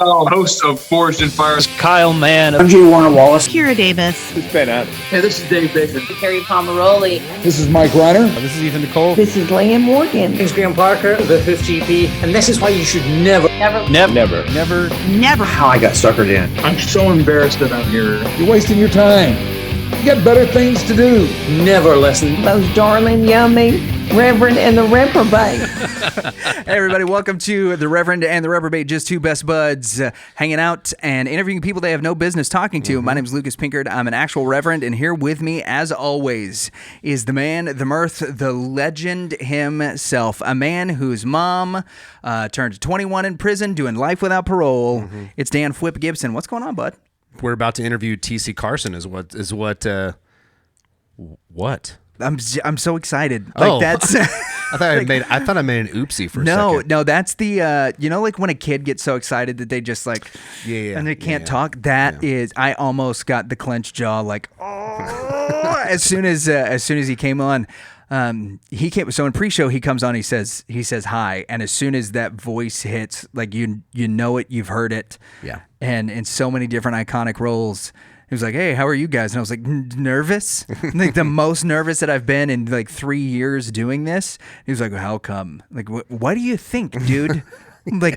Host of Forged in Fire. Kyle Mann. I'm G. Warner Wallace. Kira Davis. It's Ben Adams. Hey, this is Dave Baker. Carrie Pomeroli. This is Mike Reiner. This is Ethan Nicole. This is Leanne Morgan. This is Graham Parker, the 5th GP, and this is why you should never. Never. How I got suckered in. I'm so embarrassed that I'm here. You're wasting your time. You got better things to do. Never listen. Those darling, yummy Reverend and the Reprobate. Hey everybody, welcome to the Reverend and the Reprobate, just two best buds hanging out and interviewing people they have no business talking to. My name is Lucas Pinkard. I'm an actual Reverend, and here with me, as always, is the man, the mirth, the legend himself. A man whose mom turned 21 in prison doing life without parole. It's Dan Flip Gibson. What's going on, bud? We're about to interview TC Carson. What? I'm so excited. That's. I thought I made an oopsie for a second. No, that's the like when a kid gets so excited that they just and they can't talk. That is, I almost got the clenched jaw as soon as he came on. So in pre-show he comes on, he says hi, and as soon as that voice hits, you know it, you've heard it. Yeah. And in so many different iconic roles. He was like, "Hey, how are you guys?" And I was like, "Nervous?" Like the most nervous that I've been in 3 years doing this. He was like, well, "How come? What do you think, dude?" Look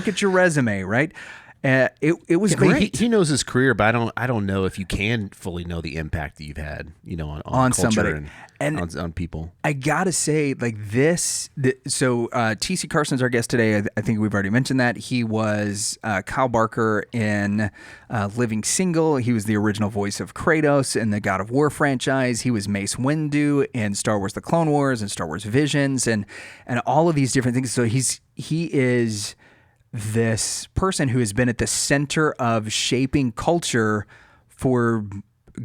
at your resume, right? It was great. He knows his career, but I don't know if you can fully know the impact that you've had, on culture somebody and on people. I gotta say, TC Carson's our guest today. I think we've already mentioned that. He was Kyle Barker in Living Single. He was the original voice of Kratos in the God of War franchise. He was Mace Windu in Star Wars: The Clone Wars and Star Wars Visions and all of these different things. So he is this person who has been at the center of shaping culture for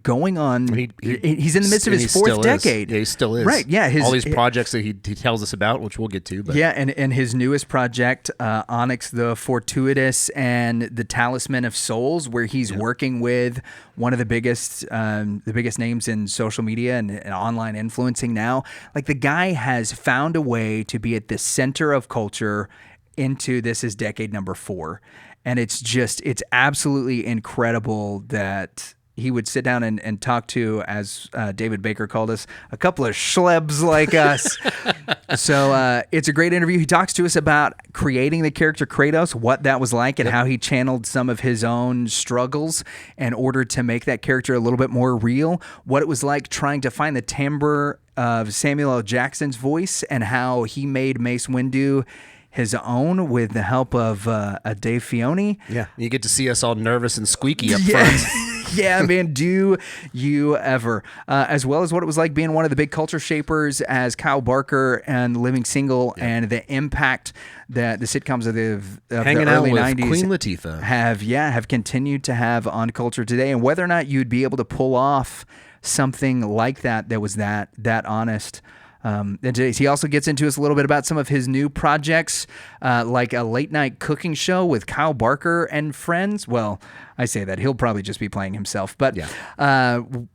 going on. He's in the midst of his fourth decade. Yeah, he still is. Right, yeah. All these projects that he tells us about, which we'll get to. But. Yeah, and his newest project, Onyx the Fortuitous and the Talisman of Souls, where he's working with one of the biggest names in social media and online influencing now. The guy has found a way to be at the center of culture into this is decade number 4. And it's absolutely incredible that he would sit down and talk to, as David Baker called us, a couple of schlebs like us. So it's a great interview. He talks to us about creating the character Kratos, what that was like, and how he channeled some of his own struggles in order to make that character a little bit more real, what it was like trying to find the timbre of Samuel L. Jackson's voice, and how he made Mace Windu his own with the help of Dave Filoni. Yeah, you get to see us all nervous and squeaky up front. Yeah, man, do you ever. As well as what it was like being one of the big culture shapers as Kyle Barker and Living Single, and the impact that the sitcoms of the early 90s Queen Latifah have continued to have on culture today, and whether or not you'd be able to pull off something like that was that honest. And he also gets into us a little bit about some of his new projects, like a late night cooking show with Kyle Barker and friends. Well, I say that he'll probably just be playing himself, but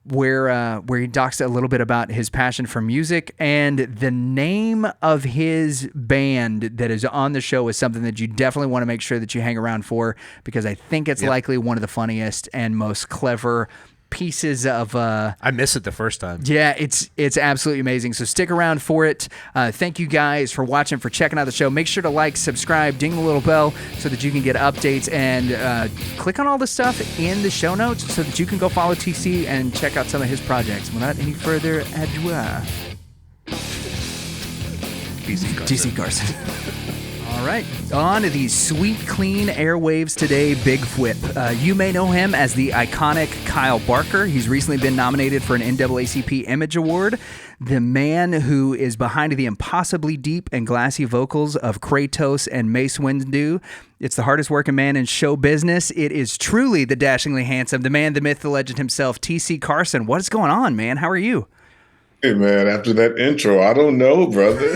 where he talks a little bit about his passion for music, and the name of his band that is on the show is something that you definitely want to make sure that you hang around for, because I think it's likely one of the funniest and most clever pieces of I missed it the first time. Yeah, it's absolutely amazing. So stick around for it. Thank you guys for watching, for checking out the show. Make sure to like, subscribe, ding the little bell so that you can get updates, and click on all the stuff in the show notes so that you can go follow TC and check out some of his projects. Without any further ado, TC Carson. All right, on to these sweet, clean airwaves today, Big Flip. You may know him as the iconic Kyle Barker. He's recently been nominated for an NAACP Image Award. The man who is behind the impossibly deep and glassy vocals of Kratos and Mace Windu. It's the hardest working man in show business. It is truly the dashingly handsome, the man, the myth, the legend himself, TC Carson. What is going on, man? How are you? Hey, man, after that intro, I don't know, brother.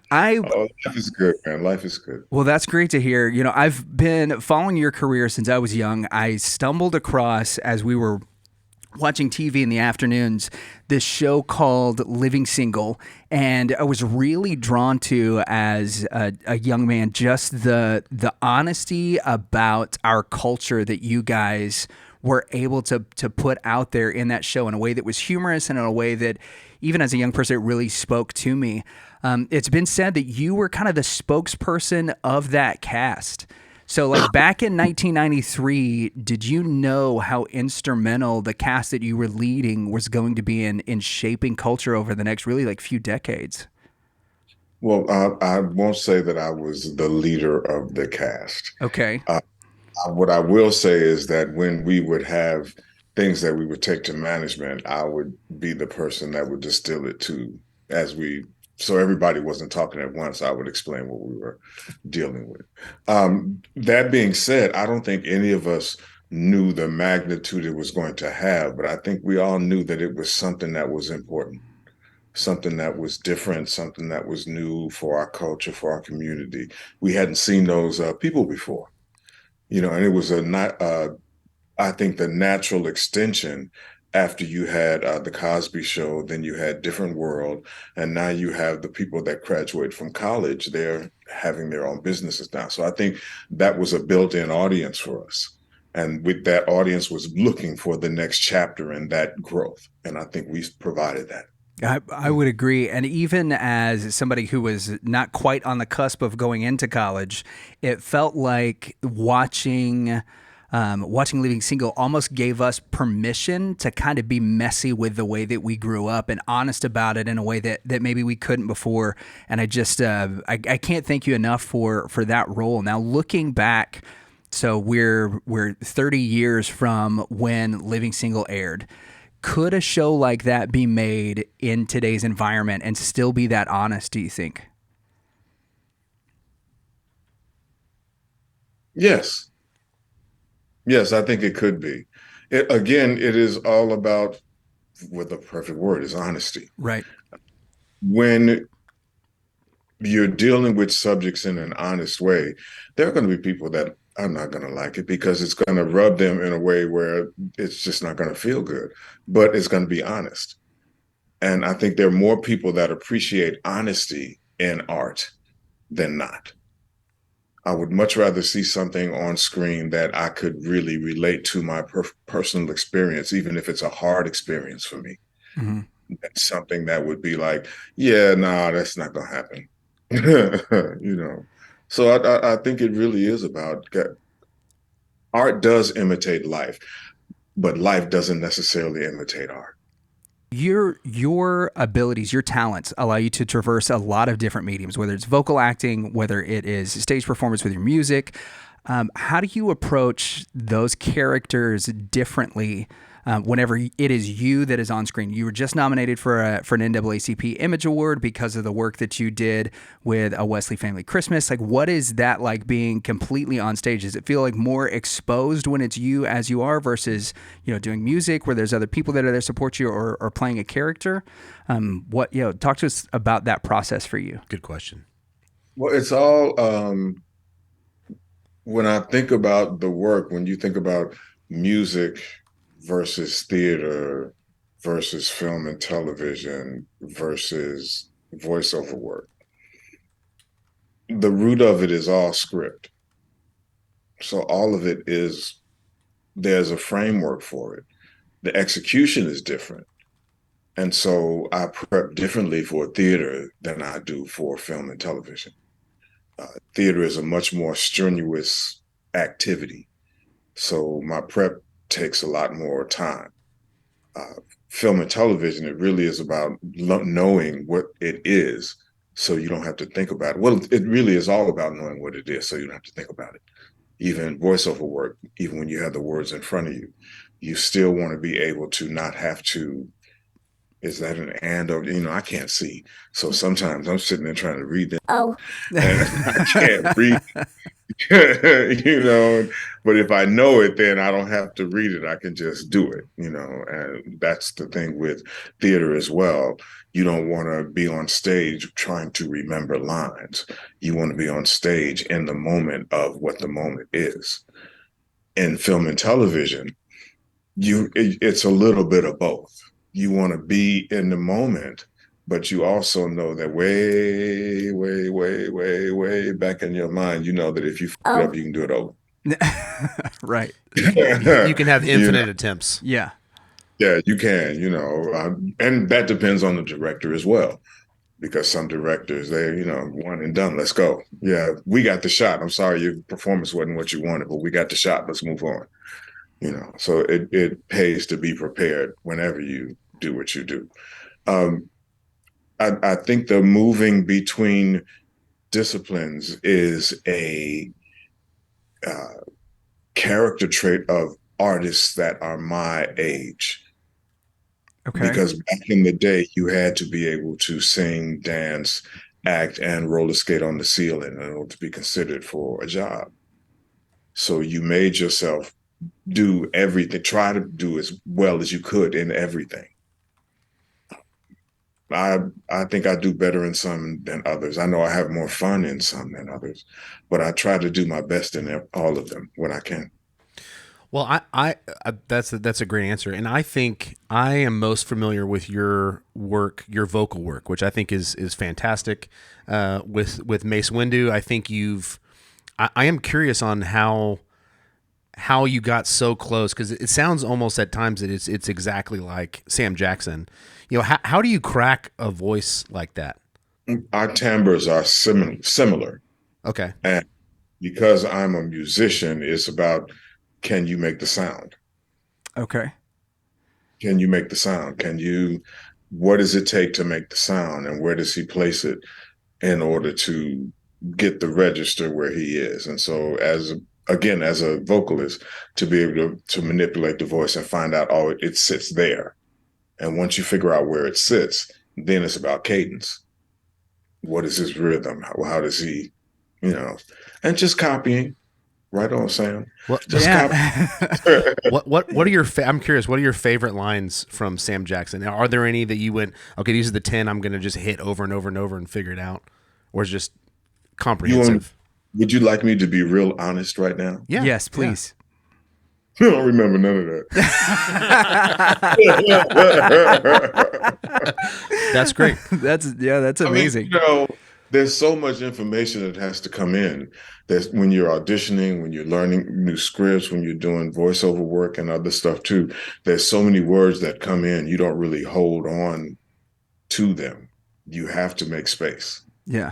Life is good, man. Life is good. Well, that's great to hear. I've been following your career since I was young. I stumbled across, as we were watching TV in the afternoons, this show called Living Single, and I was really drawn to, as a young man, just the honesty about our culture that you guys were able to put out there in that show in a way that was humorous and in a way that, even as a young person, it really spoke to me. It's been said that you were kind of the spokesperson of that cast. So, like, back in 1993, did you know how instrumental the cast that you were leading was going to be in shaping culture over the next really few decades? Well, I won't say that I was the leader of the cast. Okay. What I will say is that when we would have things that we would take to management, I would be the person that would distill it to so everybody wasn't talking at once. I would explain what we were dealing with. That being said, I don't think any of us knew the magnitude it was going to have, but I think we all knew that it was something that was important, something that was different, something that was new for our culture, for our community. We hadn't seen those people before, and it was I think the natural extension after you had the Cosby Show, then you had Different World, and now you have the people that graduate from college. They're having their own businesses now. So I think that was a built-in audience for us. And with that audience was looking for the next chapter in that growth. And I think we provided that. I would agree. And even as somebody who was not quite on the cusp of going into college, it felt like watching Living Single almost gave us permission to kind of be messy with the way that we grew up and honest about it in a way that maybe we couldn't before. And I just, I can't thank you enough for that role. Now, looking back, so we're 30 years from when Living Single aired. Could a show like that be made in today's environment and still be that honest, do you think? Yes. Yes, I think it could be. It is all about, what the perfect word is, honesty. Right. When you're dealing with subjects in an honest way, there are going to be people that are not going to like it because it's going to rub them in a way where it's just not going to feel good, but it's going to be honest. And I think there are more people that appreciate honesty in art than not. I would much rather see something on screen that I could really relate to my personal experience, even if it's a hard experience for me. Mm-hmm. That's something that would be like, yeah, no, that's not going to happen. So I think it really is about art does imitate life, but life doesn't necessarily imitate art. Your abilities, your talents allow you to traverse a lot of different mediums, whether it's vocal acting, whether it is stage performance with your music. How do you approach those characters differently whenever it is you that is on screen? You were just nominated for an NAACP Image Award because of the work that you did with A Wesley Family Christmas. Like, what is that like being completely on stage? Does it feel like more exposed when it's you as you are versus, doing music where there's other people that are there to support you or playing a character? Talk to us about that process for you. Good question. Well, it's all, when I think about the work, when you think about music versus theater versus film and television versus voiceover work, the root of it is all script. So all of it there's a framework for it. The execution is different. And so I prep differently for theater than I do for film and television. Theater is a much more strenuous activity. So my prep takes a lot more time. Film and television, it really is about knowing what it is so you don't have to think about it. Well, it really is all about knowing what it is so you don't have to think about it. Even voiceover work, even when you have the words in front of you, you still want to be able to not have to, is that an and or, I can't see. So sometimes I'm sitting there trying to read them. Oh. And I can't read, but if I know it, then I don't have to read it. I can just do it, and that's the thing with theater as well. You don't want to be on stage trying to remember lines. You want to be on stage in the moment of what the moment is. In film and television, it's a little bit of both. You want to be in the moment, but you also know that way back in your mind, you know that if you f it up, you can do it over. Right. You can have infinite know? attempts. Yeah. Yeah, you can, and that depends on the director as well, because some directors, they, one and done, let's go. Yeah, we got the shot. I'm sorry, your performance wasn't what you wanted, but we got the shot. Let's move on. So it pays to be prepared whenever you do what you do. I think the moving between disciplines is a character trait of artists that are my age. Okay. Because back in the day, you had to be able to sing, dance, act, and roller skate on the ceiling in order to be considered for a job. So you made yourself do everything, try to do as well as you could in everything. I think I do better in some than others. I know I have more fun in some than others, but I try to do my best in all of them when I can. Well, I that's a great answer, and I think I am most familiar with your work, your vocal work, which I think is fantastic. With Mace Windu, I think I am curious on how you got so close, because it sounds almost at times that it's exactly like Sam Jackson. How do you crack a voice like that? Our timbres are similar. Okay. And because I'm a musician, it's about, can you make the sound? Okay. Can you make the sound? What does it take to make the sound? And where does he place it in order to get the register where he is? And so as a vocalist, to be able to manipulate the voice and find out, oh, it sits there. And once you figure out where it sits, then it's about cadence. What is his rhythm? How does he, and just copying. Right on, Sam. Well, just copy. What are your? I'm curious. What are your favorite lines from Sam Jackson? Are there any that you went, okay, these are the 10 I'm going to just hit over and over and over and figure it out, or is it just comprehensive? Would you like me to be real honest right now? Yeah. Yes, please. I don't remember none of that. That's great. That's amazing. I mean, there's so much information that has to come in. There's when you're auditioning, when you're learning new scripts, when you're doing voiceover work and other stuff too. There's so many words that come in. You don't really hold on to them. You have to make space. Yeah.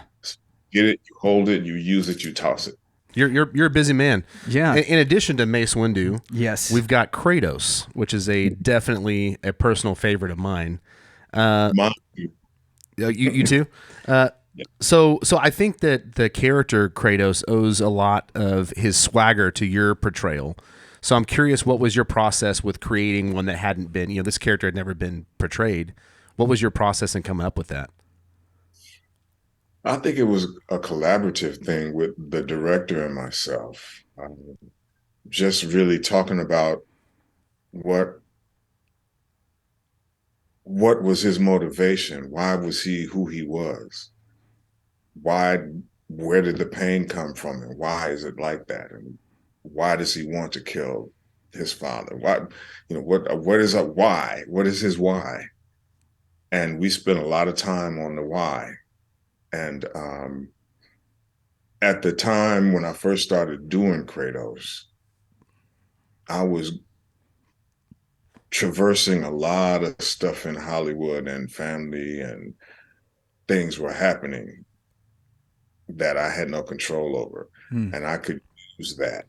Get it, you hold it, you use it, you toss it. You're a busy man. Yeah. In addition to Mace Windu, yes, we've got Kratos, which is definitely a personal favorite of mine. You too. Yeah. So I think that the character Kratos owes a lot of his swagger to your portrayal. So I'm curious, what was your process with creating one that hadn't been, this character had never been portrayed? What was your process in coming up with that? I think it was a collaborative thing with the director and myself. Just really talking about what was his motivation? Why was he who he was? Where did the pain come from, and why is it like that? And why does he want to kill his father? What is a why? What is his why? And we spent a lot of time on the why. And at the time when I first started doing Kratos, I was traversing a lot of stuff in Hollywood, and family and things were happening that I had no control over. And I could use that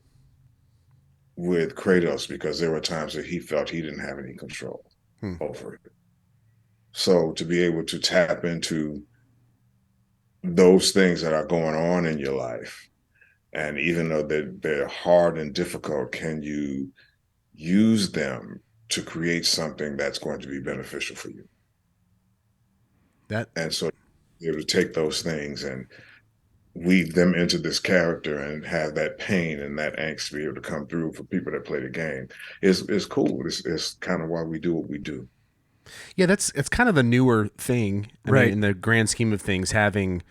with Kratos because there were times that he felt he didn't have any control over it. So to be able to tap into those things that are going on in your life, and even though they're hard and difficult, can you use them to create something that's going to be beneficial for you? And so you able to take those things and weave them into this character and have that pain and that angst be able to come through for people that play the game is cool. It's kind of why we do what we do. Yeah, it's kind of a newer thing, right? In the grand scheme of things, having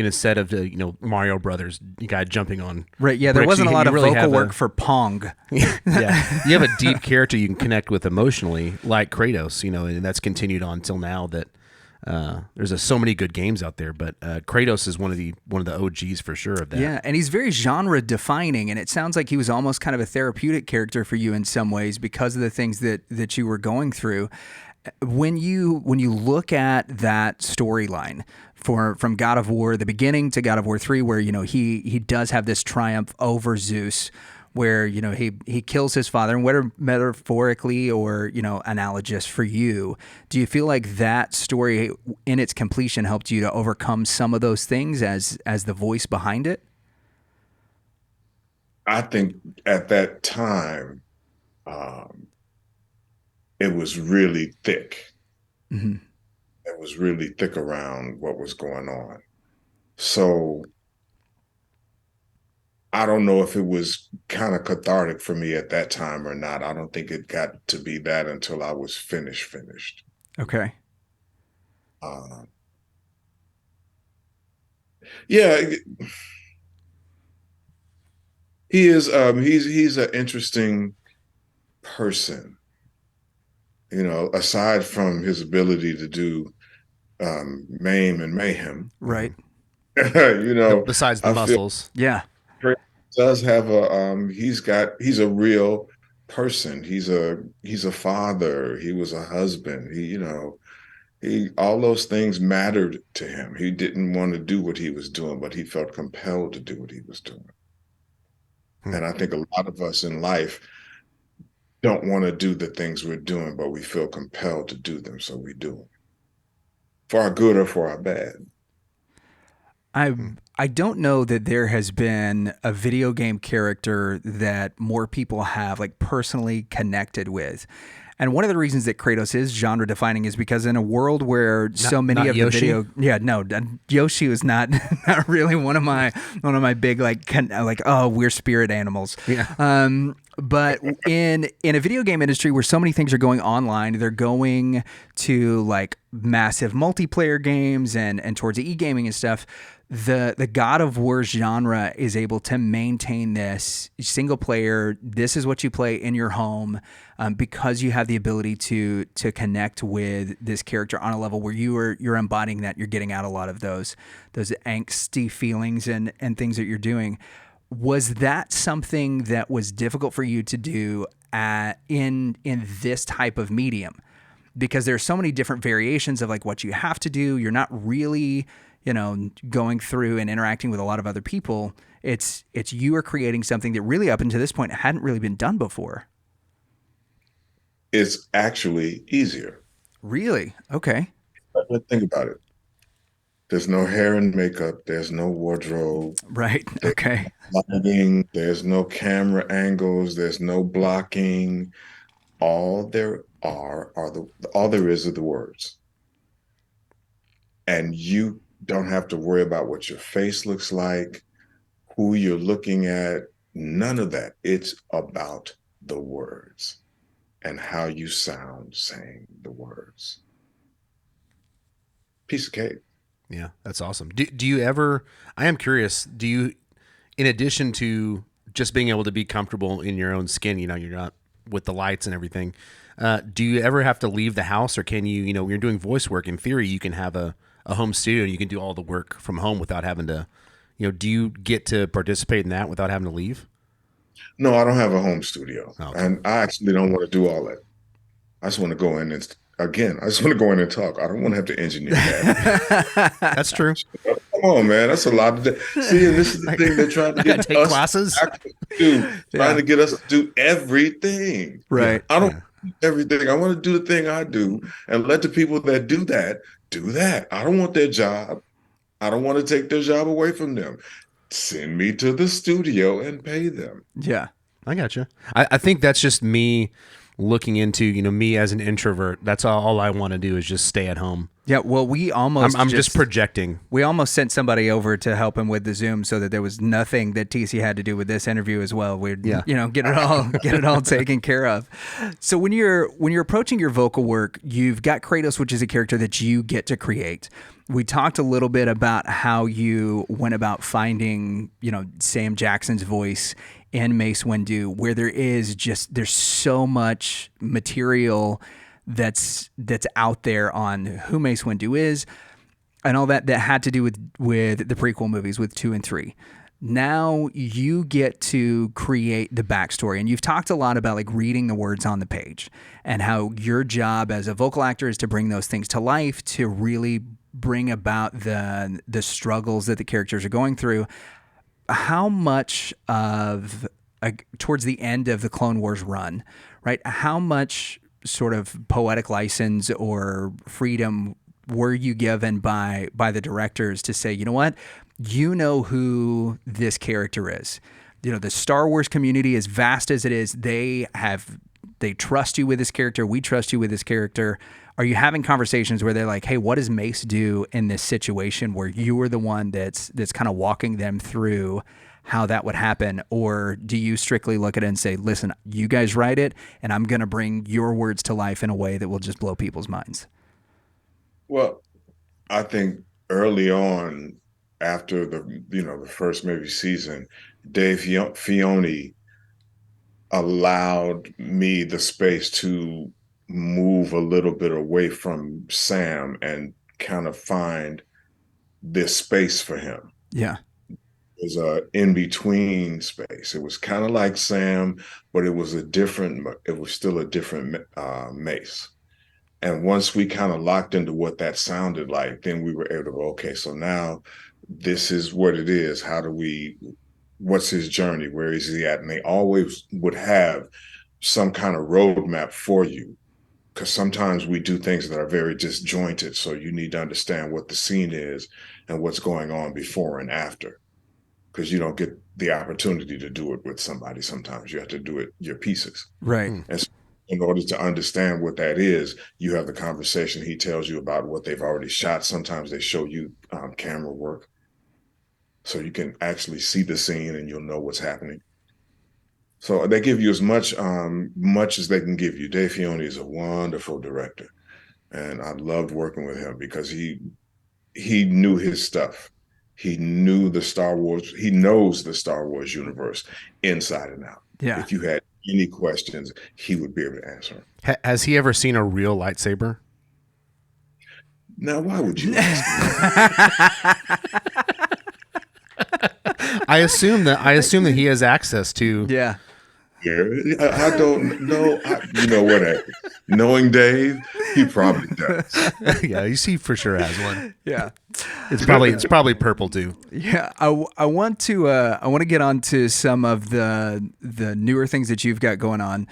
instead of Mario Brothers, you guy jumping on Right. Yeah. There bricks, wasn't a you lot of really vocal have work for Pong. yeah, you have a deep character you can connect with emotionally, like Kratos. And that's continued on till now. That there's so many good games out there, but Kratos is one of the OGs for sure of that. Yeah, and he's very genre defining, and it sounds like he was almost kind of a therapeutic character for you in some ways because of the things that you were going through. When you look at that storyline from God of War, the beginning, to God of War 3, where he does have this triumph over Zeus, where he kills his father, and whether metaphorically or analogous for you, do you feel like that story in its completion helped you to overcome some of those things as the voice behind it? I think at that time, it was really thick. Mm-hmm. It was really thick around what was going on. So I don't know if it was kind of cathartic for me at that time or not. I don't think it got to be that until I was finished. Okay. Yeah, he is. He's an interesting person. Aside from his ability to do maim and mayhem, Right. Besides the I feel muscles. Yeah. Chris does have he's a real person. He's a father. He was a husband. He all those things mattered to him. He didn't want to do what he was doing, but he felt compelled to do what he was doing. And I think a lot of us in life don't want to do the things we're doing, but we feel compelled to do them, so we do them. For our good or for our bad. I don't know that there has been a video game character that more people have like personally connected with. And one of the reasons that Kratos is genre defining is because in a world where so many of Yoshi? the video, Yoshi was not really one of my big we're spirit animals. Yeah. But in a video game industry where so many things are going online, they're going to like massive multiplayer games and towards e-gaming and stuff. The God of War genre is able to maintain this single player. This is what you play in your home, because you have the ability to connect with this character on a level where you're embodying that. You're getting out a lot of those angsty feelings and things that you're doing. Was that something that was difficult for you to do in this type of medium? Because there's so many different variations of like what you have to do. You're not really going through and interacting with a lot of other people. It's you are creating something that really up until this point hadn't really been done before. It's actually easier. Really? Okay. But think about it. There's no hair and makeup. There's no wardrobe. Right. Okay. Lighting. There's no camera angles. There's no blocking. All there is the words. And you don't have to worry about what your face looks like, who you're looking at, none of that. It's about the words and how you sound saying the words. Piece of cake. Yeah, that's awesome. Do you ever, I am curious, do you, in addition to just being able to be comfortable in your own skin, you're not with the lights and everything, do you ever have to leave the house, or can you, when you're doing voice work, in theory, you can have a home studio and you can do all the work from home without having to, do you get to participate in that without having to leave? No, I don't have a home studio. Okay. And I actually don't want to do all that. I just want to go in and talk. I don't want to have to engineer that. That's true. Come on, man. That's a lot to do. See, and this is the thing they're trying to get take us classes. to do. Trying to get us to do everything. Right. I don't do everything. I want to do the thing I do and let the people that do that. I don't want their job. I don't want to take their job away from them. Send me to the studio and pay them. Yeah. I got you. I think that's just me looking into, me as an introvert. That's all I want to do is just stay at home Yeah, well, we almost I'm just projecting. We almost sent somebody over to help him with the Zoom so that there was nothing that TC had to do with this interview as well. We'd get it all taken care of. So when you're approaching your vocal work, you've got Kratos, which is a character that you get to create. We talked a little bit about how you went about finding, Sam Jackson's voice in Mace Windu, where there's so much material that's out there on who Mace Windu is and all that had to do with the prequel movies with 2 and 3. Now you get to create the backstory, and you've talked a lot about like reading the words on the page and how your job as a vocal actor is to bring those things to life, to really bring about the struggles that the characters are going through. How much of towards the end of the Clone Wars run, right? How much sort of poetic license or freedom were you given by the directors to say, you know what, who this character is? The Star Wars community, as vast as it is, they trust you with this character. We trust you with this character. Are you having conversations where they're like, hey, what does Mace do in this situation, where you are the one that's kind of walking them through how that would happen? Or do you strictly look at it and say, listen, you guys write it, and I'm going to bring your words to life in a way that will just blow people's minds? Well, I think early on, after the first maybe season, Dave Filoni allowed me the space to move a little bit away from Sam and kind of find this space for him. Yeah. It was a in-between space. It was kind of like Sam, but it was still a different Mace. And once we kind of locked into what that sounded like, then we were able to go, okay, so now this is what it is. What's his journey? Where is he at? And they always would have some kind of roadmap for you, because sometimes we do things that are very disjointed. So you need to understand what the scene is and what's going on before and after, because you don't get the opportunity to do it with somebody. Sometimes you have to do it your pieces. Right. And so in order to understand what that is, you have the conversation. He tells you about what they've already shot. Sometimes they show you camera work, so you can actually see the scene and you'll know what's happening. So they give you as much as they can give you. Dave Filoni is a wonderful director, and I loved working with him because he knew his stuff. He knew the Star Wars. He knows the Star Wars universe inside and out. Yeah. If you had any questions, he would be able to answer them. Has he ever seen a real lightsaber? Now, why would you ask me? I assume that he has access to. Yeah. I don't know. You know what? Knowing Dave, he probably does. Yeah, he for sure has one. Yeah. It's probably purple too. Yeah, I want to get on to some of the newer things that you've got going on.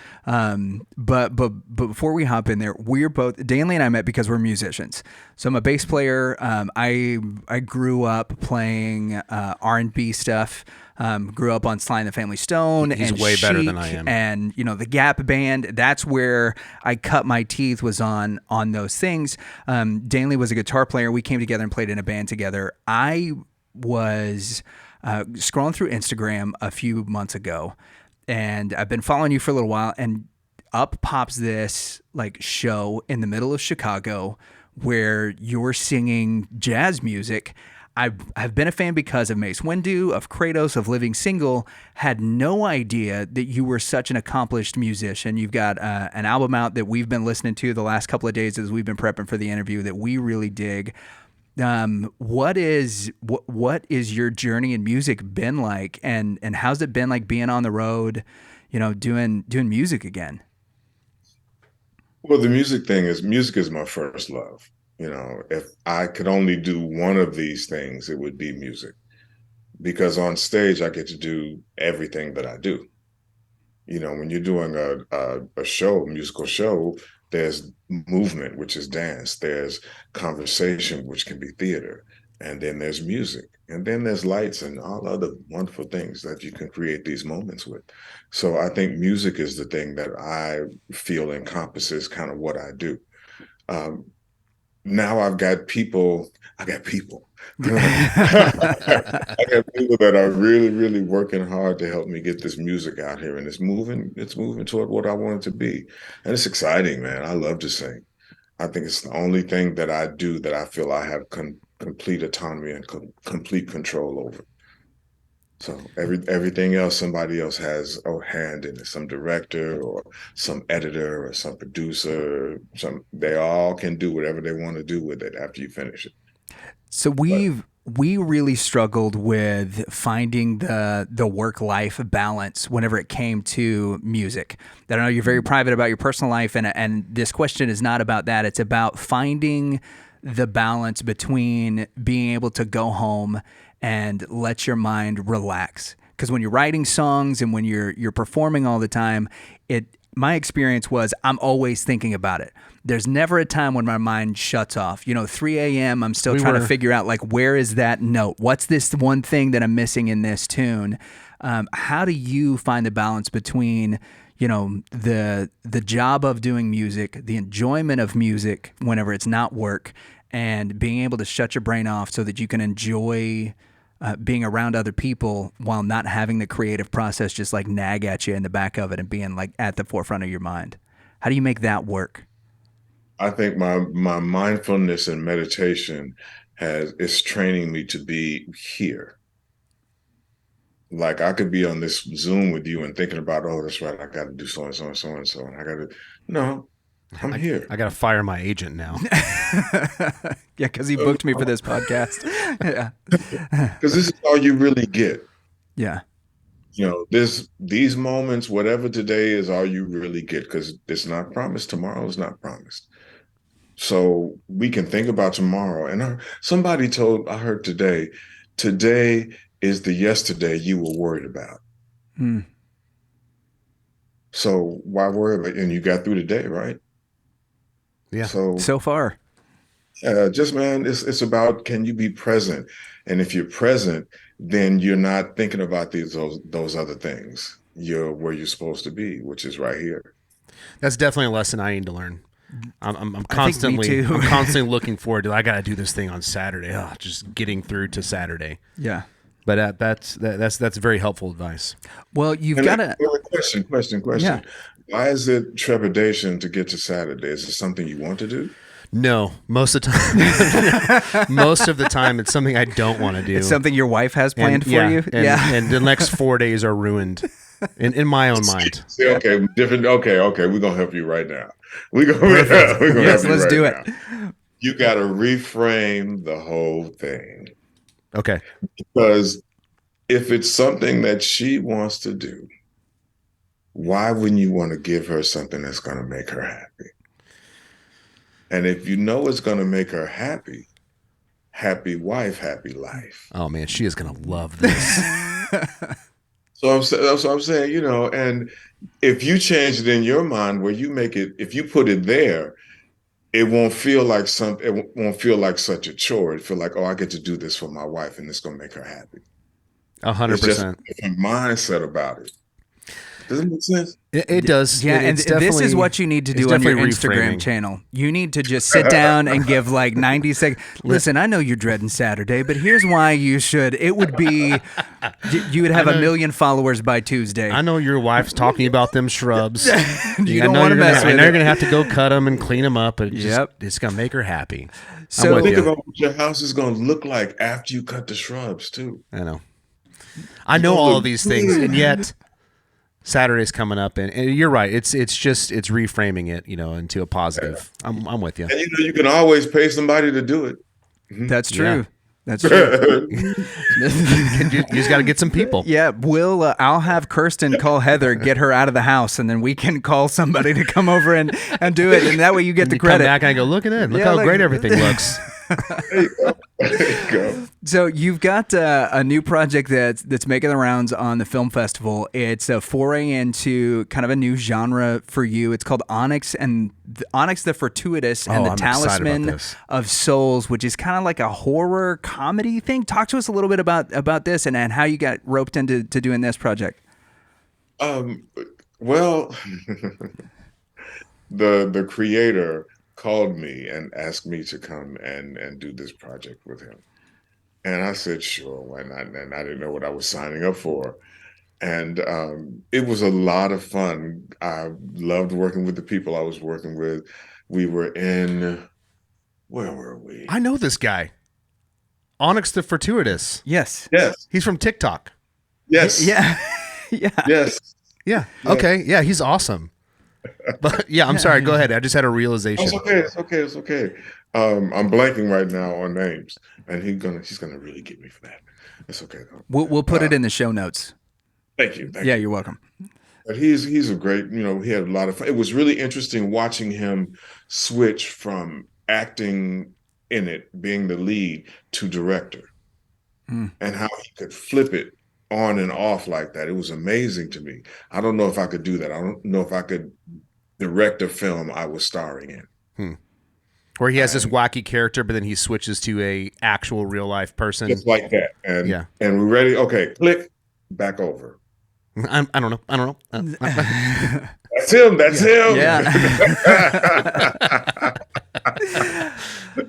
But before we hop in there, we're both, Danley and I met because we're musicians. So I'm a bass player. I grew up playing R&B stuff. Grew up on Sly and the Family Stone. He's and way better than Chic I am. And the Gap Band. That's where I cut my teeth, was on those things. Danley was a guitar player. We came together and played in a band together. I was scrolling through Instagram a few months ago, and I've been following you for a little while, and up pops this like show in the middle of Chicago where you're singing jazz music. I've been a fan because of Mace Windu, of Kratos, of Living Single. Had no idea that you were such an accomplished musician. You've got an album out that we've been listening to the last couple of days as we've been prepping for the interview that we really dig. What is your journey in music been like, and how's it been like being on the road, doing music again? Well, music is my first love. If I could only do one of these things, it would be music, because on stage I get to do everything that I do. When you're doing a musical show, there's movement, which is dance. There's conversation, which can be theater. And then there's music. And then there's lights and all other wonderful things that you can create these moments with. So I think music is the thing that I feel encompasses kind of what I do. now I've got people. I got people. I got people that are really, really working hard to help me get this music out here, and it's moving toward what I want it to be. And it's exciting, man. I love to sing. I think it's the only thing that I do that I feel I have complete autonomy and complete control over. So everything else, somebody else has a hand in it. Some director or some editor or some producer. They all can do whatever they want to do with it after you finish it. So we really struggled with finding the work-life balance whenever it came to music. I know you're very private about your personal life, and this question is not about that. It's about finding the balance between being able to go home and let your mind relax. Because when you're writing songs and when you're performing all the time, my experience was I'm always thinking about it. There's never a time when my mind shuts off. 3 a.m., I'm still trying to figure out, like, where is that note? What's this one thing that I'm missing in this tune? How do you find the balance between, the job of doing music, the enjoyment of music whenever it's not work, and being able to shut your brain off so that you can enjoy being around other people while not having the creative process just like nag at you in the back of it and being like at the forefront of your mind? How do you make that work? I think my mindfulness and meditation is training me to be here. Like I could be on this Zoom with you and thinking about, oh, that's right, I got to do so and so and so and so, and I'm here. I got to fire my agent now. Yeah, because he booked me for this podcast. Yeah, because this is all you really get. Yeah. These moments, whatever today is, all you really get, because it's not promised. Tomorrow is not promised. So we can think about tomorrow. And I heard today is the yesterday you were worried about. So why worry about it? And you got through the day, right? Yeah. So far. Man, it's about, can you be present? And if you're present, then you're not thinking about those other things. You're where you're supposed to be, which is right here. That's definitely a lesson I need to learn. I'm constantly looking forward to, I got to do this thing on Saturday. Just getting through to Saturday. Yeah. But that's very helpful advice. Well, you've got a question. Yeah. Why is it trepidation to get to Saturday? Is it something you want to do? No, most of the time it's something I don't want to do. It's something your wife has planned for you. And the next 4 days are ruined in my own mind. See, okay, different. Okay, we're gonna help you right now. We're gonna help you let's do it. now. You got to reframe the whole thing. Okay. Because if it's something that she wants to do, why wouldn't you want to give her something that's going to make her happy? And if you know it's going to make her happy, happy wife, happy life. Oh man, she is going to love this. So I'm saying, and if you change it in your mind where you make it, if you put it there, it won't feel like such a chore. It feel like, oh, I get to do this for my wife and it's going to make her happy. 100%. It's just a different mindset about it. Does it make sense? It does. Yeah, and this is what you need to do on your Instagram channel. You need to just sit down and give like 90 seconds. Listen, I know you're dreading Saturday, but here's why you should. It would be, you would have 1 million followers by Tuesday. I know your wife's talking about them shrubs. You don't want to mess with it. I know you're going to have to go cut them and clean them up. But it's going to make her happy. So think about what your house is going to look like after you cut the shrubs too. I know all of these things, and yet Saturday's coming up, and you're right. It's reframing it, into a positive. Yeah. I'm with you. And you can always pay somebody to do it. That's true. Yeah. That's true. You just got to get some people. Yeah, I'll have Kirsten call Heather, get her out of the house, and then we can call somebody to come over and do it, and that way you get the credit. Come back and I go, look at it. Look how great everything looks. There you go. So you've got a new project that's making the rounds on the film festival. It's a foray into kind of a new genre for you. It's called Onyx the Fortuitous and the Talisman of Souls, which is kind of like a horror comedy thing. Talk to us a little bit about this and how you got roped into doing this project. Well, the creator called me and asked me to come and do this project with him. And I said, sure, why not? And I didn't know what I was signing up for. And it was a lot of fun. I loved working with the people I was working with. We were in, where were we? I know this guy. Onyx the Fortuitous. Yes. Yes, He's from TikTok. yes, Yeah. Yeah. yes. Yeah. Okay. Yeah, he's awesome. But yeah, I'm sorry. Go ahead. I just had a realization. It's okay. It's okay. It's okay. I'm blanking right now on names, and he's gonna really get me for that. It's okay though. We'll put it in the show notes. Thank you. Thank Yeah, you. you're welcome. But he's a great. He had a lot of fun. It was really interesting watching him switch from acting in it, being the lead, to director, and how he could flip it on and off like that. It was amazing to me. I don't know if I could do that. I don't know if I could direct a film I was starring in. Where he has this wacky character, but then he switches to a actual real life person. Just like that. And Yeah. and we're ready. Okay, click, back over. I don't know. That's him. That's him. Yeah.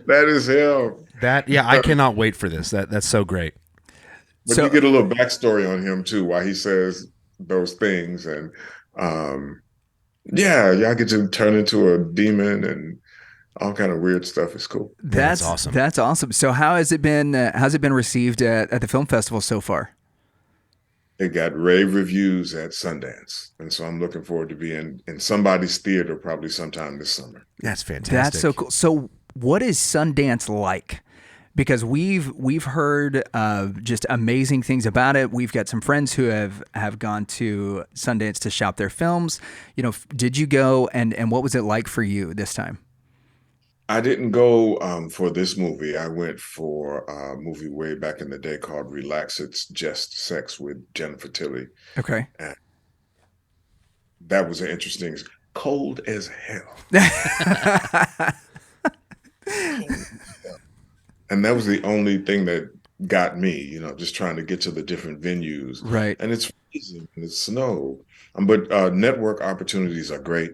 That is him. I cannot wait for this. That's so great. But So- you get a little backstory on him too, why he says those things. And I get to turn into a demon and all kind of weird stuff. It's cool. That's awesome. That's awesome. So how has it been? How's it been received at the film festival so far? It got rave reviews at Sundance. And so I'm looking forward to being in somebody's theater probably sometime this summer. That's fantastic. That's so cool. So what is Sundance like? Because we've heard just amazing things about it. We've got some friends who have gone to Sundance to shop their films. Did you go and what was it like for you this time? I didn't go for this movie. I went for a movie way back in the day called Relax, It's Just Sex with Jennifer Tilly. Okay. And that was an interesting, cold as hell. And that was the only thing that got me, just trying to get to the different venues. Right. And it's freezing and it's snow. But network opportunities are great.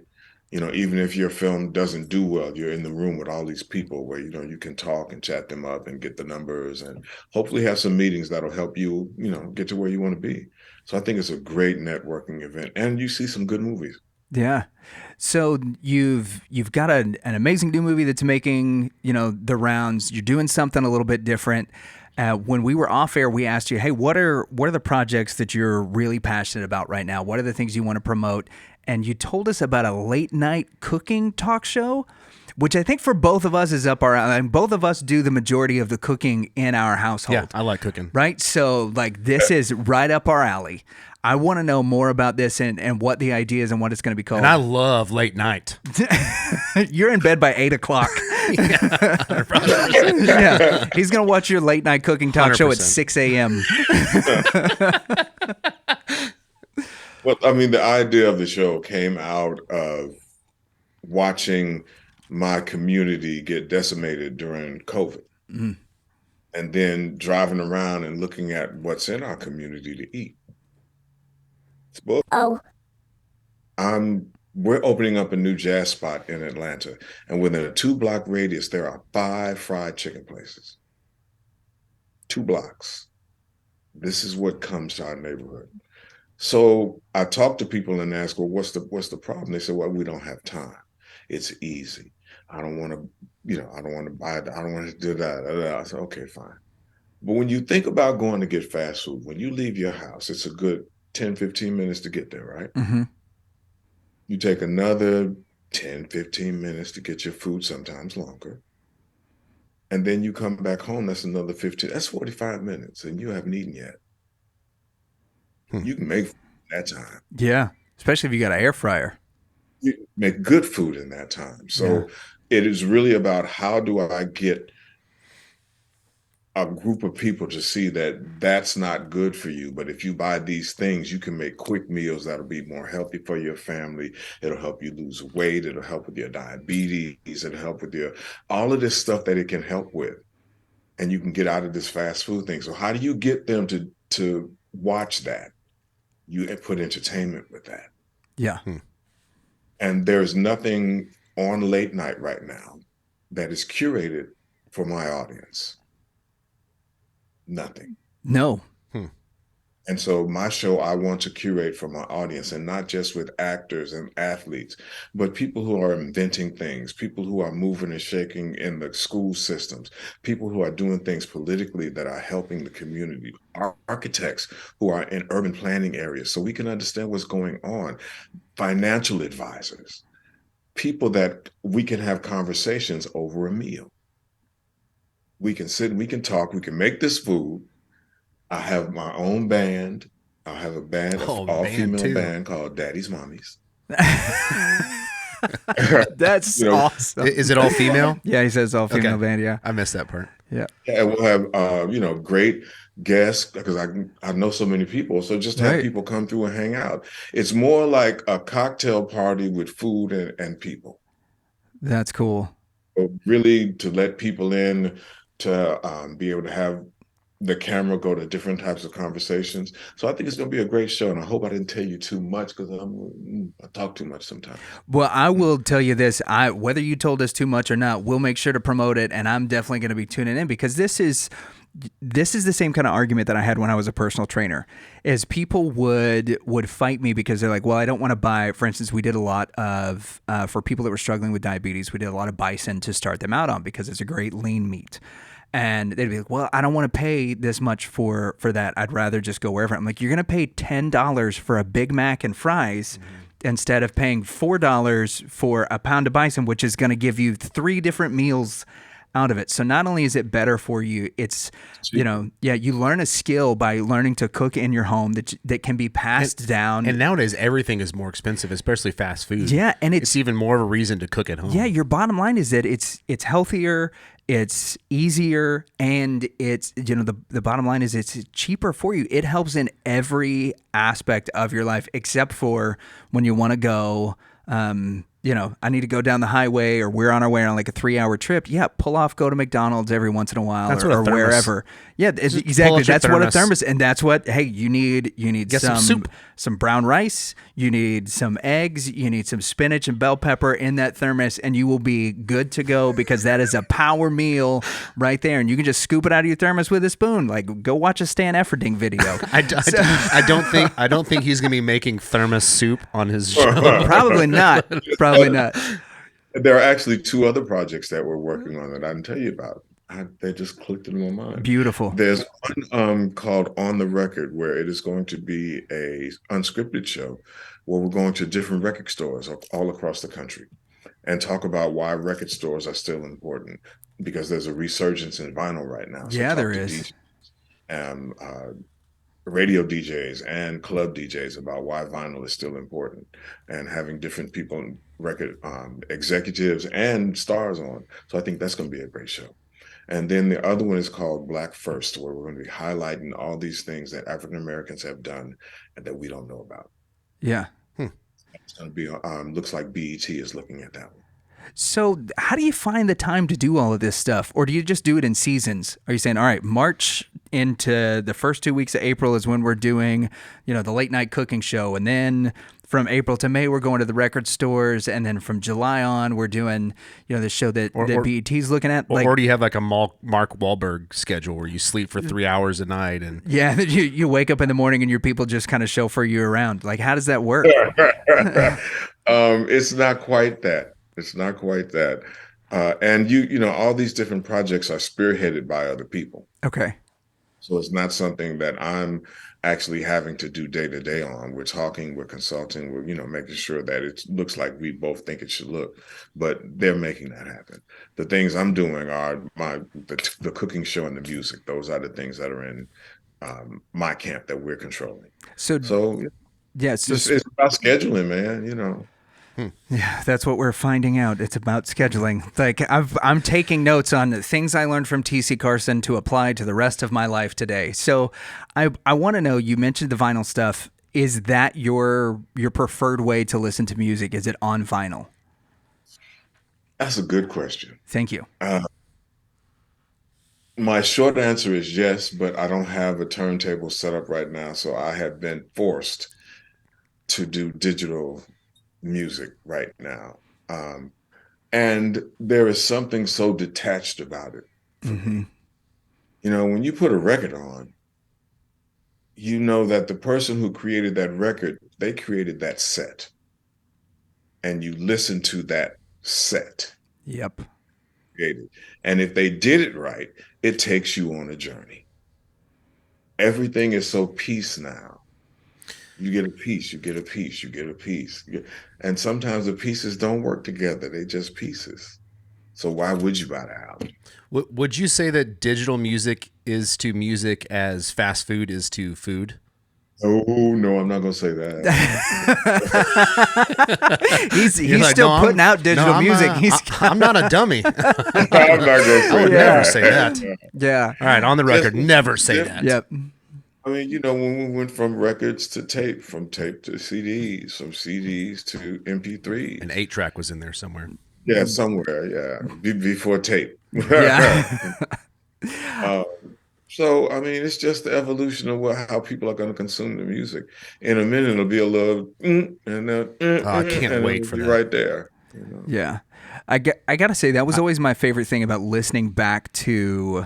Even if your film doesn't do well, you're in the room with all these people where, you can talk and chat them up and get the numbers and hopefully have some meetings that'll help you, get to where you want to be. So I think it's a great networking event and you see some good movies. Yeah. So you've got an amazing new movie that's making, the rounds. You're doing something a little bit different. When we were off air, we asked you, hey, what are the projects that you're really passionate about right now? What are the things you want to promote? And you told us about a late night cooking talk show, which I think for both of us is up our alley. And both of us do the majority of the cooking in our household. Yeah, I like cooking. Right? So this is right up our alley. I want to know more about this and what the idea is and what it's going to be called. And I love late night. You're in bed by 8 o'clock. Yeah. He's going to watch your late night cooking talk show at 100%. 6 a.m. Well, the idea of the show came out of watching my community get decimated during COVID. Mm. And then driving around and looking at what's in our community to eat. We're opening up a new jazz spot in Atlanta, and within a 2-block radius, there are 5 fried chicken places. 2 blocks. This is what comes to our neighborhood. So I talked to people and asked, well, what's the problem? They said, well, we don't have time. It's easy. I don't want to, I don't want to buy it. I don't want to do that. I said, okay, fine. But when you think about going to get fast food, when you leave your house, it's a good 10, 15 minutes to get there, right? Mm-hmm. You take another 10, 15 minutes to get your food, sometimes longer. And then you come back home, that's another 15, that's 45 minutes, and you haven't eaten yet. You can make food in that time. Yeah. Especially if you got an air fryer. You can make good food in that time. So it is really about how do I get a group of people to see that that's not good for you. But if you buy these things, you can make quick meals that'll be more healthy for your family. It'll help you lose weight. It'll help with your diabetes. It'll help with all of this stuff that it can help with. And you can get out of this fast food thing. So how do you get them to watch that? You put entertainment with that. Yeah. And there's nothing on late night right now that is curated for my audience? Nothing. No. And so my show, I want to curate for my audience, and not just with actors and athletes, but people who are inventing things, people who are moving and shaking in the school systems, people who are doing things politically that are helping the community, architects who are in urban planning areas so we can understand what's going on, financial advisors, people that we can have conversations over a meal. We can sit and we can talk, we can make this food. I have my own band. I have a band, an all-female band called Daddy's Mommies. That's awesome. Is it all female? Yeah, he says all female band. Yeah, I missed that part. Yeah. Yeah, we'll have great guests because I know so many people. So just have people come through and hang out. It's more like a cocktail party with food and people. That's cool. So really, to let people in, to be able to have the camera go to different types of conversations. So I think it's going to be a great show, and I hope I didn't tell you too much because I talk too much sometimes. Well, I will tell you this: whether you told us too much or not, we'll make sure to promote it, and I'm definitely going to be tuning in because this is the same kind of argument that I had when I was a personal trainer. Is people would fight me because they're like, well, I don't want to buy. For instance, we did a lot of for people that were struggling with diabetes, we did a lot of bison to start them out on because it's a great lean meat. And they'd be like, well, I don't want to pay this much for that. I'd rather just go wherever. I'm like, you're going to pay $10 for a Big Mac and fries instead of paying $4 for a pound of bison, which is going to give you 3 different meals out of it. So not only is it better for you, it's, you learn a skill by learning to cook in your home that can be passed down. And nowadays everything is more expensive, especially fast food. Yeah. And it's even more of a reason to cook at home. Yeah. Your bottom line is that it's healthier, it's easier, and it's, the bottom line is it's cheaper for you. It helps in every aspect of your life, except for when you want to go, I need to go down the highway, or we're on our way on like a 3-hour trip. Yeah, pull off, go to McDonald's every once in a while, or wherever. Yeah, exactly. That's what a thermos, and that's what. Hey, you need some soup, some brown rice, you need some eggs, you need some spinach and bell pepper in that thermos, and you will be good to go because that is a power meal right there, and you can just scoop it out of your thermos with a spoon. Like, go watch a Stan Efferding video. I don't think he's gonna be making thermos soup on his show. Probably not. Probably not. There are actually 2 other projects that we're working on that I didn't tell you about. They just clicked in my mind. Beautiful. There's one called On the Record, where it is going to be a unscripted show where we're going to different record stores all across the country and talk about why record stores are still important, because there's a resurgence in vinyl right now. So yeah, there is. Radio DJs and club DJs about why vinyl is still important, and having different people, record executives and stars on. So I think that's going to be a great show. And then the other one is called Black First, where we're going to be highlighting all these things that African Americans have done and that we don't know about. Yeah. It's going to be, looks like BET is looking at that one. So how do you find the time to do all of this stuff? Or do you just do it in seasons? Are you saying, all right, March into the first 2 weeks of April is when we're doing, the late night cooking show. And then from April to May, we're going to the record stores. And then from July on, we're doing, the show that BET's looking at. Or do you have like a Mark Wahlberg schedule where you sleep for 3 hours a night? And yeah, you wake up in the morning and your people just kind of chauffeur you around. Like, how does that work? It's not quite that. It's not quite that. And all these different projects are spearheaded by other people. Okay. So it's not something that I'm actually having to do day to day on. We're talking, we're consulting, we're, making sure that it looks like we both think it should look, but they're making that happen. The things I'm doing are the cooking show and the music. Those are the things that are in my camp that we're controlling. So yeah, it's about scheduling, man, Yeah, that's what we're finding out. It's about scheduling. Like, I'm taking notes on things I learned from TC Carson to apply to the rest of my life today. So I want to know, you mentioned the vinyl stuff. Is that your preferred way to listen to music? Is it on vinyl? That's a good question. Thank you. My short answer is yes, but I don't have a turntable set up right now. So I have been forced to do digital music right now. And there is something so detached about it for me. When you put a record on, you know that the person who created that record, they created that set. And you listen to that set. Yep. Created. And if they did it right, it takes you on a journey. Everything is so peace now. You get a piece, you get a piece, you get a piece. And sometimes the pieces don't work together. They're just pieces. So why would you buy the album? Would you say that digital music is to music as fast food is to food? Oh, no, I'm not going to say that. he's like, still putting out digital music. I'm not a dummy. I'm not going to say I would never say that. Yeah. All right, on the record, never say that. Yep. I mean, when we went from records to tape, from tape to CDs, from CDs to MP3. An 8-track was in there somewhere. Yeah, somewhere, yeah. Before tape. Yeah. So, I mean, it's just the evolution of how people are going to consume the music. In a minute, it'll be a little, and then, I can't wait for that. Right there. Yeah. I got to say, that was always my favorite thing about listening back to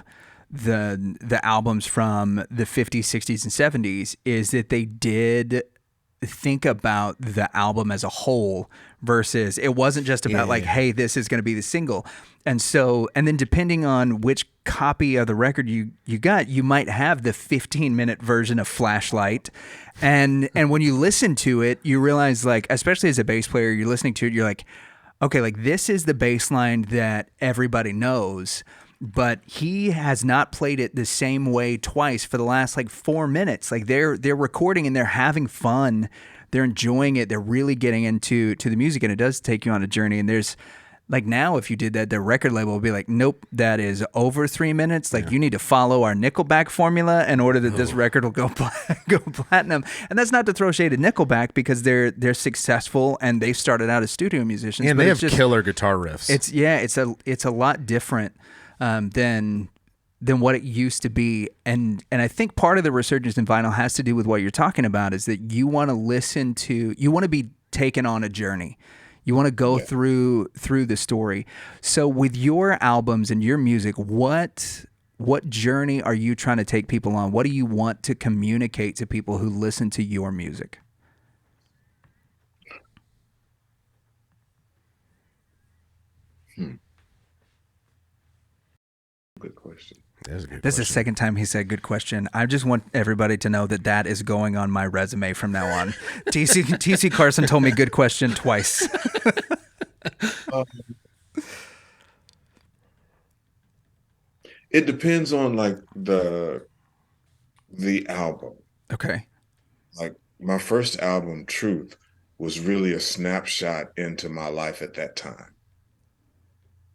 the albums from the 50s, 60s, and 70s is that they did think about the album as a whole versus it wasn't just about like, hey, this is going to be the single. And then depending on which copy of the record you got, you might have the 15-minute version of Flashlight. And when you listen to it, you realize, like, especially as a bass player, you're listening to it, you're like, okay, like this is the bass line that everybody knows, but he has not played it the same way twice for the last like 4 minutes. Like they're recording and they're having fun. They're enjoying it. They're really getting into the music, and it does take you on a journey. And there's like, now if you did that, the record label will be like, nope, that is over 3 minutes. Like you need to follow our Nickelback formula in order that this record will go platinum. And that's not to throw shade at Nickelback, because they're successful and they started out as studio musicians. And they have killer guitar riffs. It's a lot different than what it used to be. And I think part of the resurgence in vinyl has to do with what you're talking about, is that you want to be taken on a journey. You want to go through the story. So with your albums and your music, what journey are you trying to take people on? What do you want to communicate to people who listen to your music? Good question. This is the second time he said good question. I just want everybody to know that is going on my resume from now on. TC Carson told me good question twice. It depends on like the album. Okay. Like my first album, Truth, was really a snapshot into my life at that time.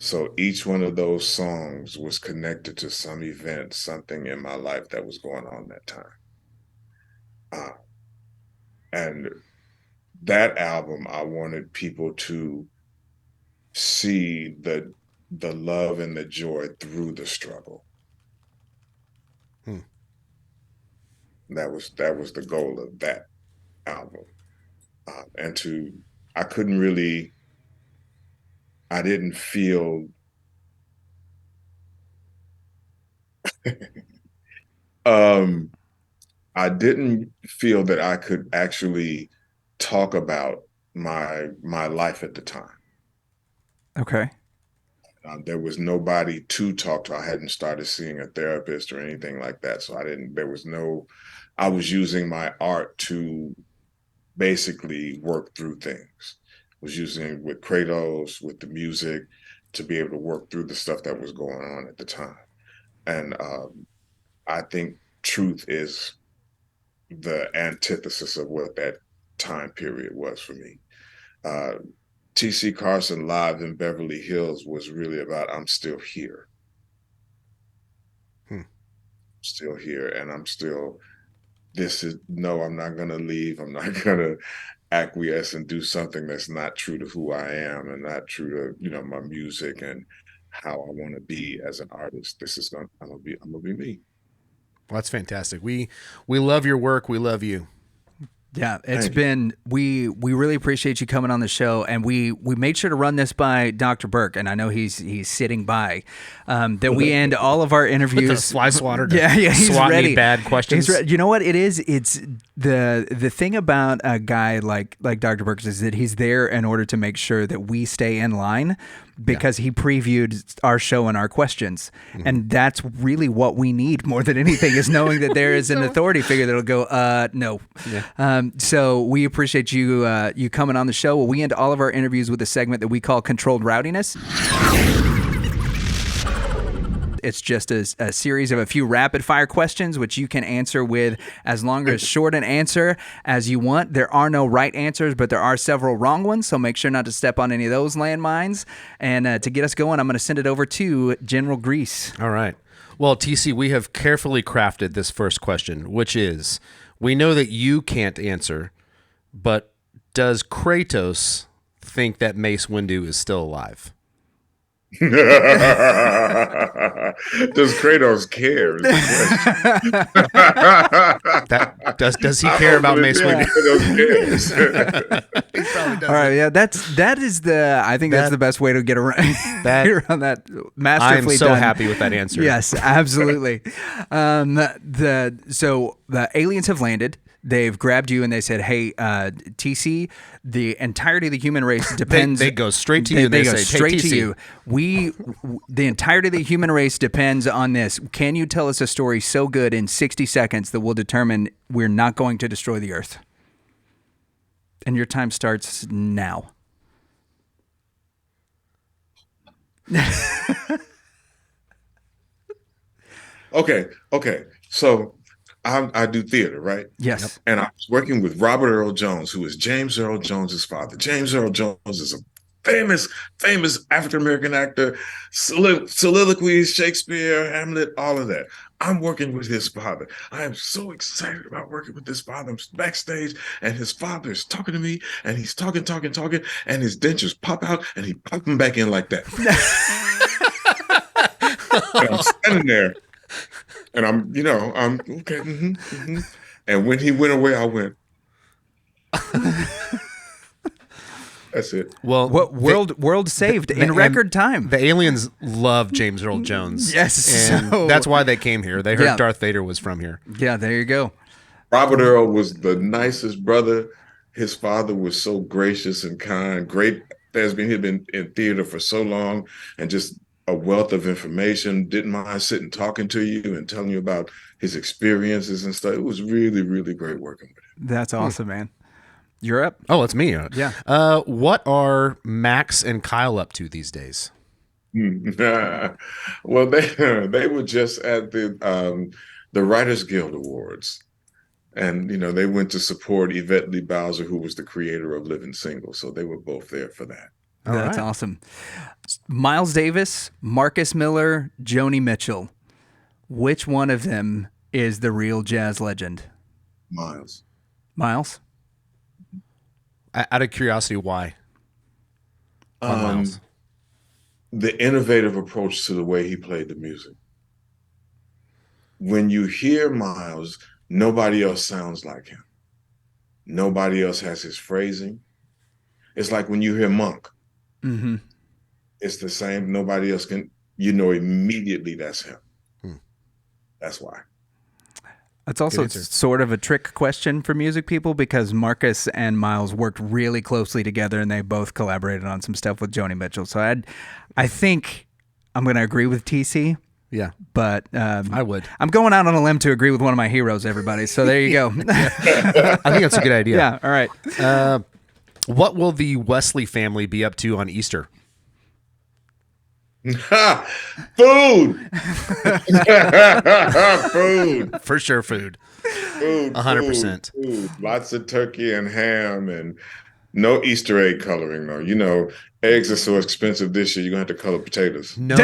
So each one of those songs was connected to some event, something in my life that was going on that time. And that album, I wanted people to see the love and the joy through the struggle. That was the goal of that album. I didn't feel I didn't feel that I could actually talk about my life at the time. Okay. There was nobody to talk to. I hadn't started seeing a therapist or anything like that. So I was using my art to basically work through things. Was using it with Kratos, with the music, to be able to work through the stuff that was going on at the time. And I think Truth is the antithesis of what that time period was for me. TC Carson Live in Beverly Hills was really about, I'm still here. Still here, and I'm not going to leave. I'm not going to acquiesce and do something that's not true to who I am and not true to, my music and how I want to be as an artist. I'm going to be me. Well, that's fantastic. We love your work. We love you. Yeah, it's been we really appreciate you coming on the show, and we made sure to run this by Dr. Burke, and I know he's sitting by that we end all of our interviews. With a fly swatter to he's swat ready. me bad questions. You know what it is? It's the thing about a guy like Dr. Burke is that he's there in order to make sure that we stay in line, because he previewed our show and our questions. And that's really what we need more than anything, is knowing that there is an authority figure that'll go, no. Yeah. So we appreciate you you coming on the show. Well, we end all of our interviews with a segment that we call Controlled Rowdiness. It's just a series of a few rapid fire questions, which you can answer with as long or as short an answer as you want. There are no right answers, but there are several wrong ones, so make sure not to step on any of those landmines. And to get us going, I'm going to send it over to General Grease. All right. Well, TC, we have carefully crafted this first question, which is, we know that you can't answer, but does Kratos think that Mace Windu is still alive? Does Kratos care? Does he care about Mace Windu? He probably does. All right, yeah, that is I think that's the best way to get around that. Masterfully I'm so done. happy with that answer. Yes, absolutely. So the aliens have landed. They've grabbed you and they said, "Hey, TC, the entirety of the human race depends." They go straight to you. They and go say, straight "Hey, to TC, you. The entirety of the human race depends on this. Can you tell us a story so good in 60 seconds that will determine we're not going to destroy the Earth?" And your time starts now. Okay. So I do theater, right? Yes. And I was working with Robert Earl Jones, who is James Earl Jones's father. James Earl Jones is a famous African-American actor, soliloquies, Shakespeare, Hamlet, all of that. I'm working with his father. I am so excited about working with this father. I'm backstage, and his father is talking to me, and he's talking, and his dentures pop out, and he pop them back in like that. And I'm standing there, and I'm okay. And when he went away, I went. That's it. Well, world saved in record time. The aliens love James Earl Jones. Yes, and so- that's why they came here. They heard Yeah. Darth Vader was from here. Yeah, there you go. Robert Earl was the nicest brother. His father was so gracious and kind. Great. He'd been in theater for so long, and just a wealth of information. Didn't mind sitting talking to you and telling you about his experiences and stuff. It was really, really great working with him. That's awesome, man. You're up. Oh, it's me. Yeah. What are Max and Kyle up to these days? Well, they were just at the Writers Guild Awards, and they went to support Yvette Lee Bowser, who was the creator of Living Single. So they were both there for that. That's awesome. Miles Davis, Marcus Miller, Joni Mitchell. Which one of them is the real jazz legend? Miles. Miles? Out of curiosity, why? Miles? The innovative approach to the way he played the music. When you hear Miles, nobody else sounds like him. Nobody else has his phrasing. It's like when you hear Monk. Mm-hmm. It's the same. Nobody else can, immediately that's him. That's why. It's also sort of a trick question for music people, because Marcus and Miles worked really closely together, and they both collaborated on some stuff with Joni Mitchell. So I think I'm going to agree with TC. Yeah, but I would. I'm going out on a limb to agree with one of my heroes, everybody. So there you go. I think that's a good idea. Yeah. All right. What will the Wesley family be up to on Easter? Food. Food. For sure, food. 100%. Food. Lots of turkey and ham, and no Easter egg coloring though. Eggs are so expensive this year. You're gonna have to color potatoes. No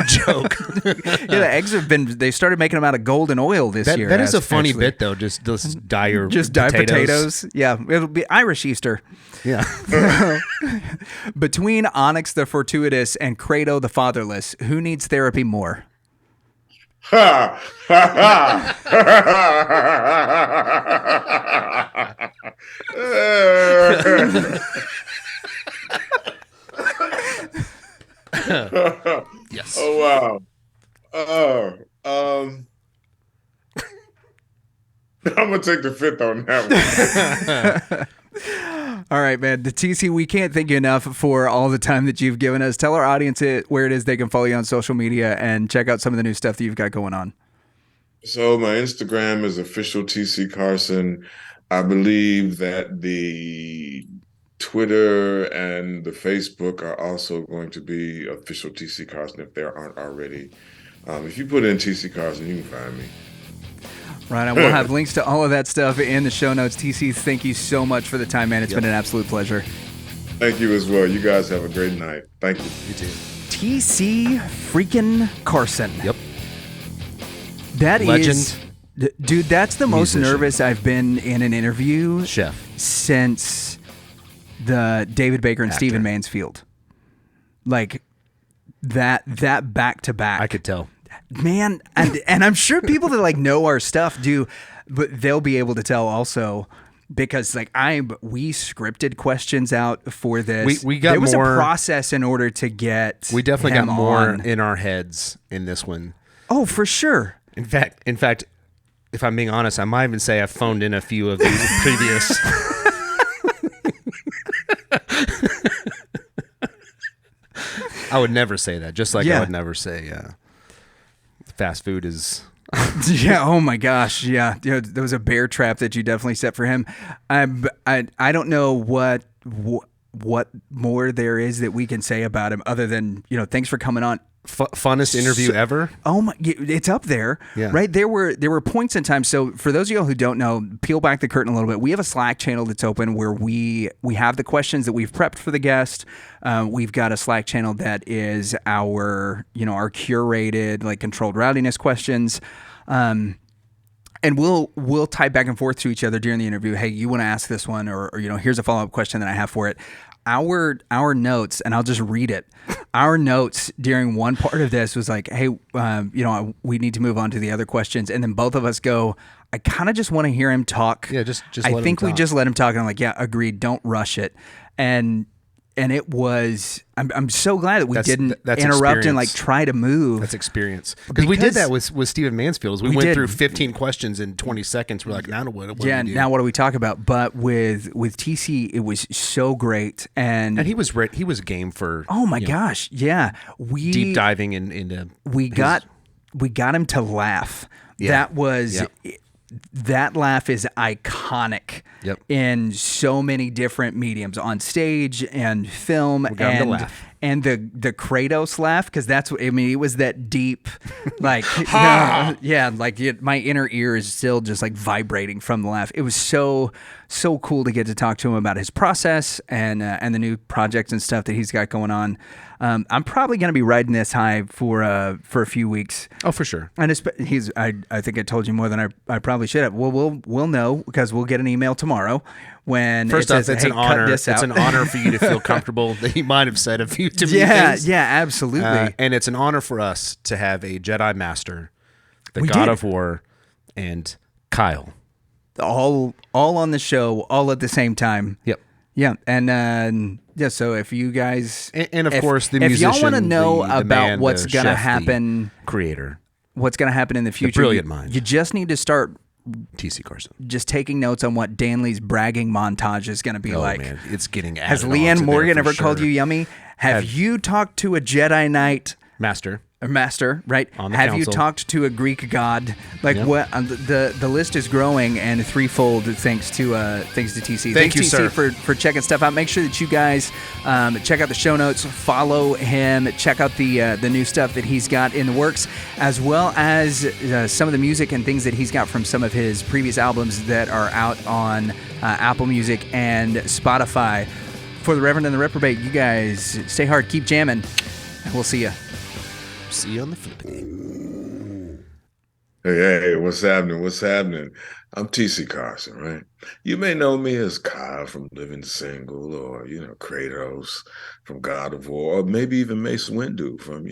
joke. Yeah, the eggs they started making them out of golden oil this year. That is a funny bit though. Just dye your potatoes. Yeah, it'll be Irish Easter. Yeah. Between Onyx the Fortuitous and Kratos the Fatherless, who needs therapy more? Ha ha ha! Yes. Oh wow. Um, I'm gonna take the fifth on that one. All right, man. The TC, we can't thank you enough for all the time that you've given us. Tell our audience where it is they can follow you on social media and check out some of the new stuff that you've got going on. So my Instagram is official TC Carson. I believe that the Twitter and the Facebook are also going to be official TC Carson if there aren't already. If you put in TC Carson, you can find me. Right, and we'll have links to all of that stuff in the show notes. TC, thank you so much for the time, man. It's been an absolute pleasure. Thank you as well. You guys have a great night. Thank you. You too. TC freaking Carson. Yep. That Legend. is, dude, that's the most Musician. nervous I've been in an interview Chef. since the David Baker and Actor. Stephen Mansfield. Like that back to back. I could tell. Man, and I'm sure people that like know our stuff do, but they'll be able to tell also because like we scripted questions out for this. We got there was more- a process in order to get. We definitely him got more on. in our heads in this one. Oh, for sure. In fact, if I'm being honest, I might even say I phoned in a few of these previous. I would never say that. Just like Yeah. I would never say fast food is. Yeah. Oh my gosh. Yeah. There was a bear trap that you definitely set for him. I don't know what more there is that we can say about him other than thanks for coming on. Funnest interview ever. Oh my! It's up there, Yeah. right? There were points in time. So for those of y'all who don't know, peel back the curtain a little bit. We have a Slack channel that's open where we have the questions that we've prepped for the guest. We've got a Slack channel that is our our curated like controlled rowdiness questions. And we'll type back and forth to each other during the interview. Hey, you want to ask this one, or here's a follow up question that I have for it. Our notes, and I'll just read it. Our notes during one part of this was like, hey, we need to move on to the other questions, and then both of us go, I kind of just want to hear him talk. Yeah, just I let him think we talk. just let him talk, and I'm like, yeah, agreed. Don't rush it, and it was. I'm so glad that we didn't that's interrupt and experience. like try to move. That's experience. Because we did that with Stephen Mansfield. We went did. through 15 questions in 20 seconds. We're like, now what do Yeah, we do? now what do we talk about? But with TC, it was so great, and And he was game for. oh my you know, gosh, yeah, we deep diving into. we got him to laugh. Yeah. That was Yep. that laugh is iconic Yep. in so many different mediums, on stage and film, got him to and laugh. and the Kratos laugh, because that's what I mean. It was that deep, like yeah, like my inner ear is still just like vibrating from the laugh. It was so cool to get to talk to him about his process and the new projects and stuff that he's got going on. I'm probably going to be riding this high for a few weeks. Oh, for sure. And I think I told you more than I probably should have. Well, we'll know because we'll get an email tomorrow when First it off, says, it's hey, an honor. cut this It's out. an honor for you to feel comfortable that he might have said a few to me Yeah, things. yeah, absolutely. And it's an honor for us to have a Jedi Master, the We God did. of War, and Kyle. all on the show, all at the same time. Yep. Yeah, and yeah. So if you guys, And of if- course, the if musician, y'all want to know the about man, what's the gonna chef, the happen, creator, what's gonna happen in the future, brilliant mind. you just need to start TC Carson. just taking notes on what Danley's bragging montage is going to be Oh like. man, it's getting Has added on to Leanne there Morgan for ever called sure. you yummy? Have you talked to a Jedi Knight Master? or master, right? On the Have you council. talked to a Greek god? Like Yep. what? The list is growing and threefold thanks to TC. Thank Thanks you, TC, sir. for checking stuff out. Make sure that you guys check out the show notes, follow him, check out the new stuff that he's got in the works, as well as some of the music and things that he's got from some of his previous albums that are out on Apple Music and Spotify. For the Reverend and the Reprobate, you guys stay hard, keep jamming, and we'll see you. See you on the flipping. Hey, what's happening? What's happening? I'm TC Carson, right? You may know me as Kyle from Living Single, or Kratos from God of War, or maybe even Mace Windu from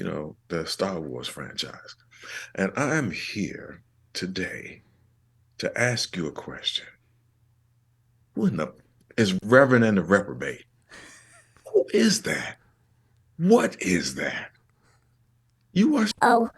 the Star Wars franchise. And I am here today to ask you a question. Who in the is Reverend and Reprobate. Who is that? What is that? You are. Oh.